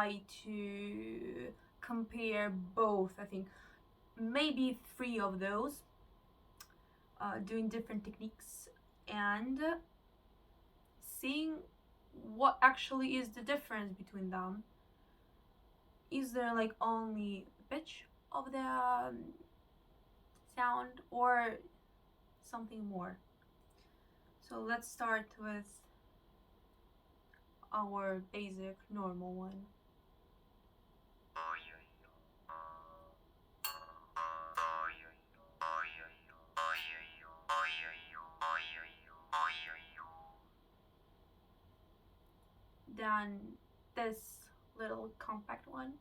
try to compare both. I think maybe 3 of those, doing different techniques and seeing what actually is the difference between them. Is there like only pitch of the sound or something more? So let's start with our basic normal one. Then this little compact one.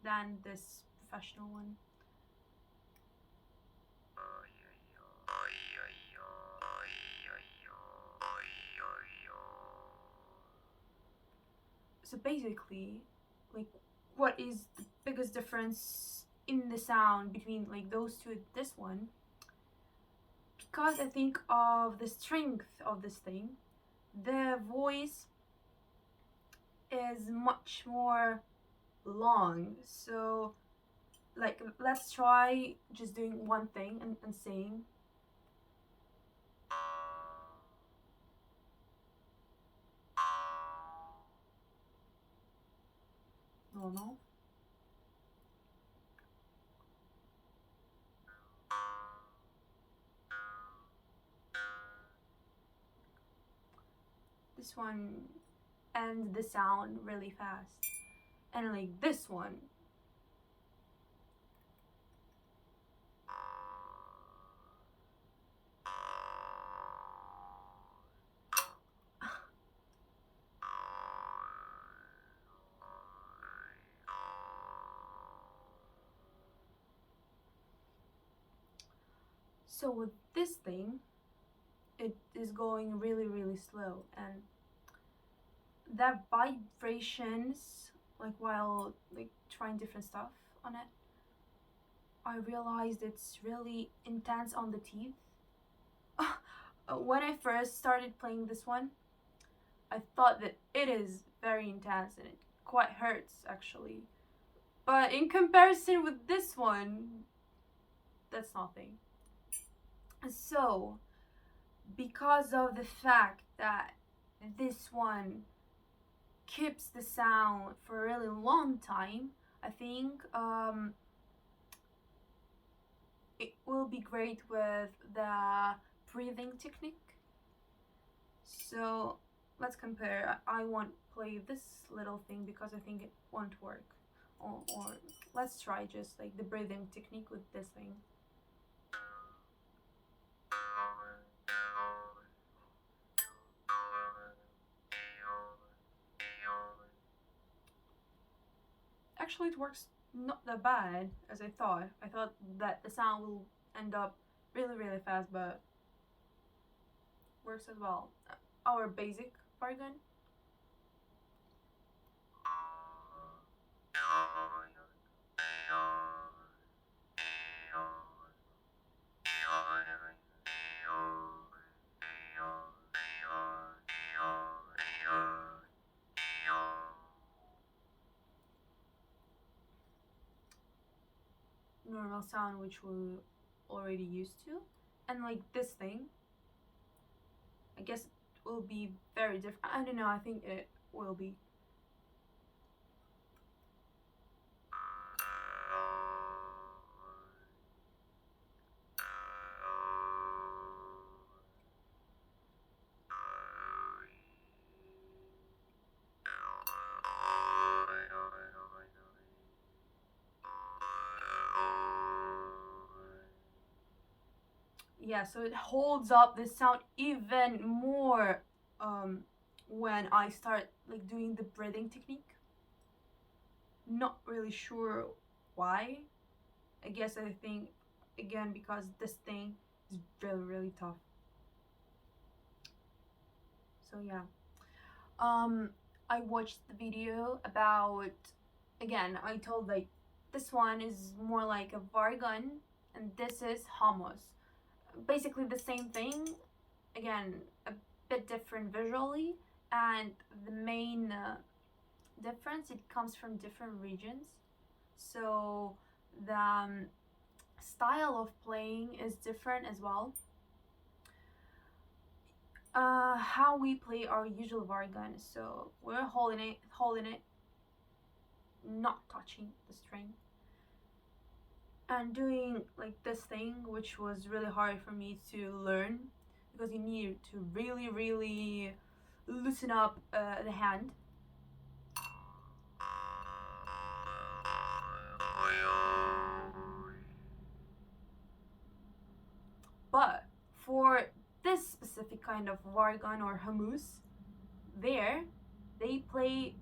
Than this professional one. So basically, like, what is the biggest difference in the sound between like those two and this one? Because I think of the strength of this thing, the voice is much more long. So like, let's try just doing one thing and saying normal. This one ends the sound really fast. And like this one, so with this thing, it is going really slow, and that vibrations, like while like trying different stuff on it, I realized it's really intense on the teeth. When I first started playing this one, I thought that it is very intense and it quite hurts actually. But in comparison with this one, that's nothing. So, because of the fact that this one keeps the sound for a really long time, I think it will be great with the breathing technique. So let's compare. I won't play this little thing because I think it won't work. Or let's try just like the breathing technique with this thing. Actually, it works not that bad as I thought. I thought that the sound will end up really fast, but works as well. Our basic vargan. Normal sound which we're already used to, and like this thing, I guess it will be very different. I don't know, I think it will be. Yeah, so it holds up the sound even more when I start like doing the breathing technique. Not really sure why. I guess I think again because this thing is really tough. So yeah. I watched the video about, again, I told like this one is more like a vargan, and this is hummus. Basically the same thing, again a bit different visually, and the main difference, it comes from different regions. So the style of playing is different as well. How we play our usual vargan, so we're holding it, not touching the string, and doing like this thing, which was really hard for me to learn because you need to really loosen up the hand. But for this specific kind of vargan or hummus, there they play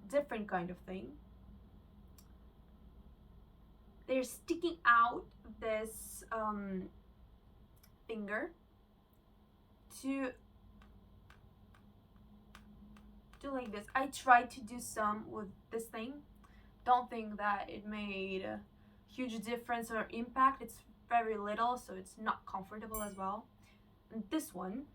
different kind of thing. They're sticking out this finger to do like this. I tried to do some with this thing. Don't think that it made a huge difference or impact. It's very little, so it's not comfortable as well. And this one,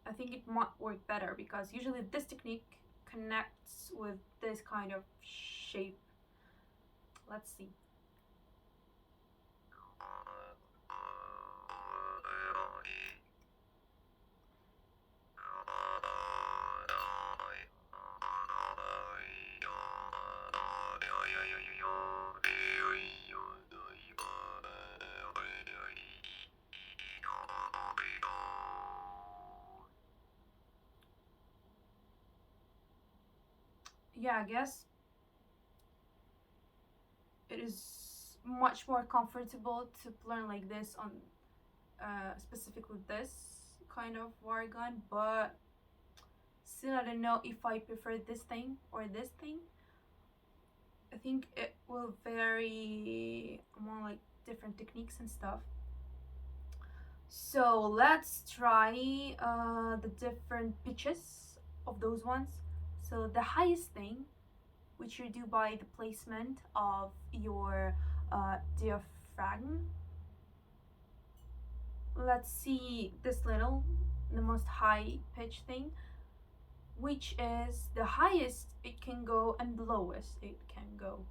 I think it might work better because usually this technique connects with this kind of shape. Let's see. Yeah, I guess it is much more comfortable to learn like this on specifically this kind of vargan, but still I don't know if I prefer this thing or this thing. I think it will vary among like different techniques and stuff. So let's try the different pitches of those ones. So the highest thing, which you do by the placement of your diaphragm. Let's see this little, the most high pitch thing, which is the highest it can go and the lowest it can go.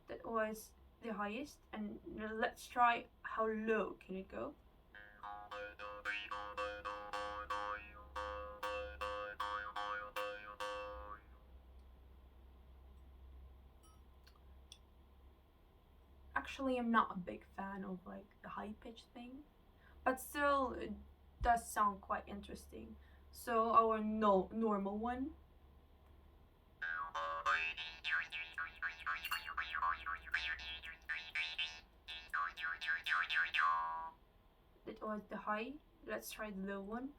That was the highest, and let's try how low can it go. Actually, I'm not a big fan of like the high pitched thing, but still it does sound quite interesting. So our normal one. That was the high. Let's try the low one.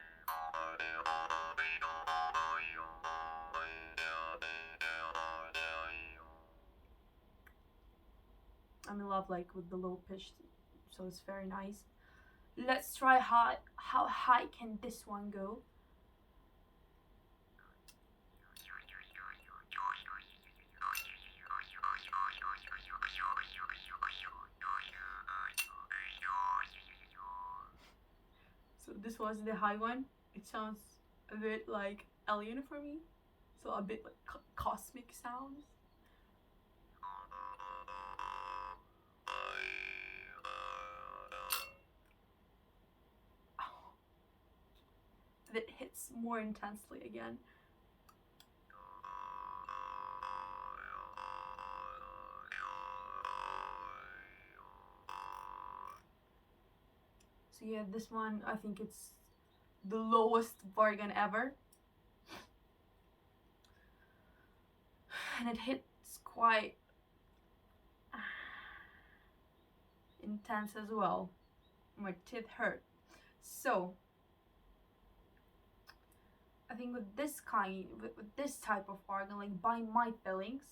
I'm in love like with the low pitched, so it's very nice. Let's try how high can this one go. So this was the high one. It sounds a bit like alien for me, so a bit like cosmic sounds. That hits more intensely again. So yeah, this one, I think it's the lowest vargan ever. And it hits quite intense as well. My teeth hurt. So I think with this type of vargan, like by my feelings,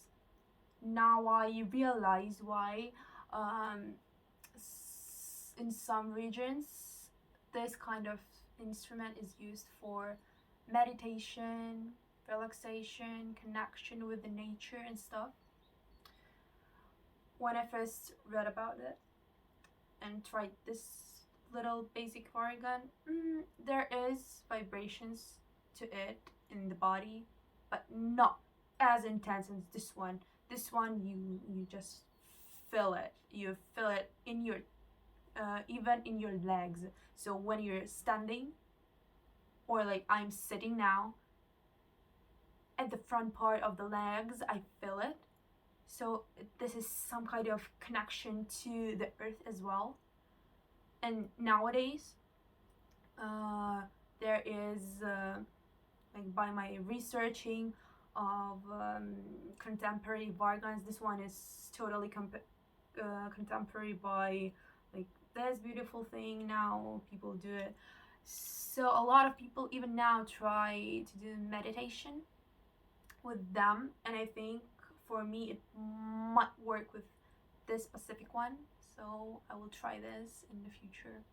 now I realize why in some regions this kind of instrument is used for meditation, relaxation, connection with the nature and stuff. When I first read about it and tried this little basic vargan, there is vibrations to it in the body, but not as intense as this one. This one, you just feel it. You feel it in your even in your legs. So when you're standing, or like I'm sitting now, at the front part of the legs, I feel it. So this is some kind of connection to the earth as well. And nowadays, there is like by my researching of contemporary vargans, this one is totally contemporary by like this beautiful thing. Now people do it, so a lot of people even now try to do meditation with them, and I think for me it might work with this specific one, so I will try this in the future.